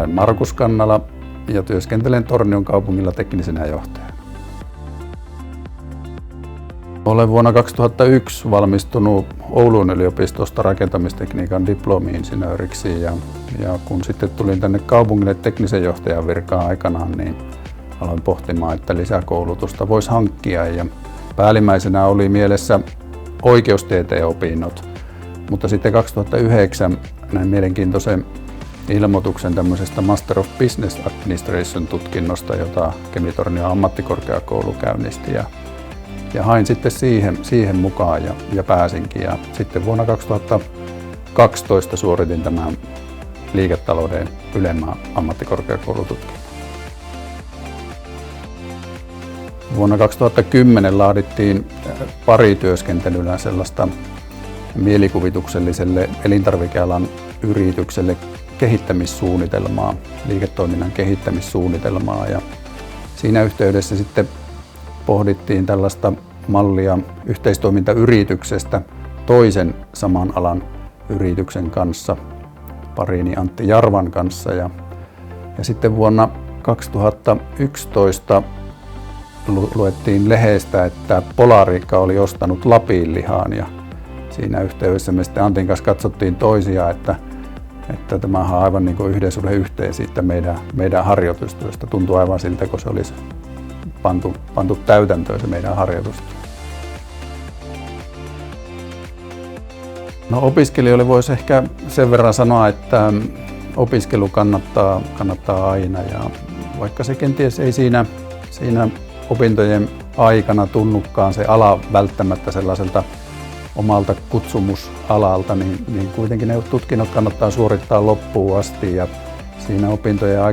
Olen Markus Kannala ja työskentelen Tornion kaupungilla teknisenä johtajana. Olen vuonna 2001 valmistunut Oulun yliopistosta rakentamistekniikan diplomi-insinööriksi ja kun sitten tulin tänne kaupungille teknisen johtajan virkaan aikanaan, niin aloin pohtimaan, että lisäkoulutusta voisi hankkia ja päällimmäisenä oli mielessä oikeustieteen opinnot, mutta sitten 2009 näin mielenkiintoisen ilmoituksen tämmöisestä Master of Business Administration -tutkinnosta, jota Kemi-Tornion ammattikorkeakoulu käynnisti ja hain sitten siihen mukaan ja pääsinkin. Ja sitten vuonna 2012 suoritin tämän liiketalouden ylemmän ammattikorkeakoulututkinnon. Vuonna 2010 laadittiin parityöskentelyllä sellaista mielikuvitukselliselle elintarvikealan yritykselle kehittämissuunnitelmaa, liiketoiminnan kehittämissuunnitelmaa, ja siinä yhteydessä sitten pohdittiin tällaista mallia yhteistoimintayrityksestä toisen saman alan yrityksen kanssa, pariini Antti Jarvan kanssa, ja sitten vuonna 2011 luettiin lehdestä, että Polarica oli ostanut Lapinlihan, ja siinä yhteydessä me sitten Antin kanssa katsottiin toisiaan, että tämähän on aivan niin kuin yhden suhde yhteen siitä meidän harjoitustyöstä. Tuntui aivan siltä, kun se olisi pantu täytäntöön se meidän harjoitustyö. No, opiskelijoille voisi ehkä sen verran sanoa, että opiskelu kannattaa aina, ja vaikka se kenties ei siinä opintojen aikana tunnukaan se ala välttämättä sellaiselta omalta kutsumusalalta, niin kuitenkin ne tutkinnot kannattaa suorittaa loppuun asti, ja siinä opintojen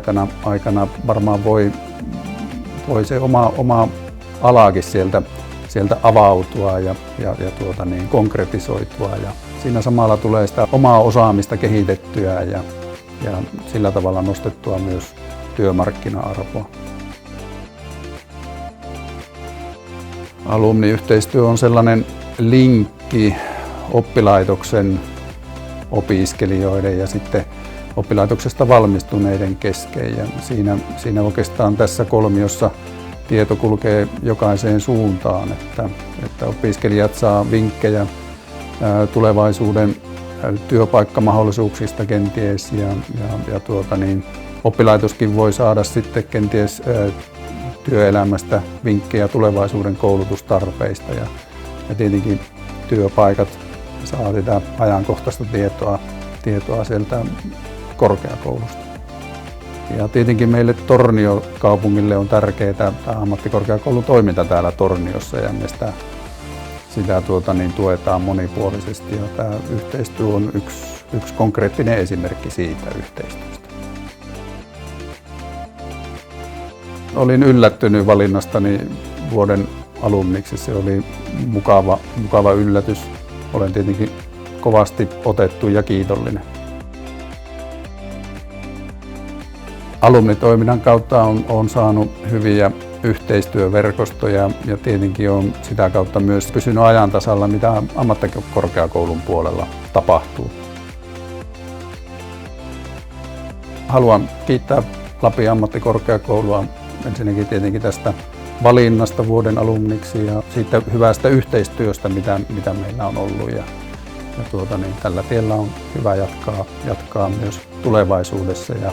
aikana varmaan voi se oma alaakin sieltä avautua ja konkretisoitua, ja siinä samalla tulee sitä omaa osaamista kehitettyä ja sillä tavalla nostettua myös työmarkkina-arvoa. Alumniyhteistyö on sellainen linkki oppilaitoksen opiskelijoiden ja sitten oppilaitoksesta valmistuneiden kesken. Ja siinä oikeastaan tässä kolmiossa tieto kulkee jokaiseen suuntaan, että opiskelijat saa vinkkejä tulevaisuuden työpaikkamahdollisuuksista kenties ja oppilaitoskin voi saada sitten kenties työelämästä vinkkejä tulevaisuuden koulutustarpeista, ja tietenkin työpaikat saa sitä ajankohtaista tietoa sieltä korkeakoulusta. Ja tietenkin meille Tornio-kaupungille on tärkeää tämä ammattikorkeakoulun toiminta täällä Torniossa, ja me sitä tuetaan monipuolisesti, ja tämä yhteistyö on yksi konkreettinen esimerkki siitä yhteistyöstä. Olin yllättynyt valinnastani vuoden alumniksi. Se oli mukava yllätys. Olen tietenkin kovasti otettu ja kiitollinen. Alumnitoiminnan kautta on saanut hyviä yhteistyöverkostoja, ja tietenkin on sitä kautta myös pysynyt ajan tasalla, mitä ammattikorkeakoulun puolella tapahtuu. Haluan kiittää Lapin ammattikorkeakoulua ensinnäkin tietenkin tästä valinnasta vuoden alumniksi ja siitä hyvästä yhteistyöstä, mitä meillä on ollut. Ja tällä tiellä on hyvä jatkaa myös tulevaisuudessa, ja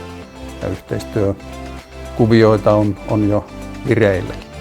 yhteistyökuvioita on jo vireilläkin.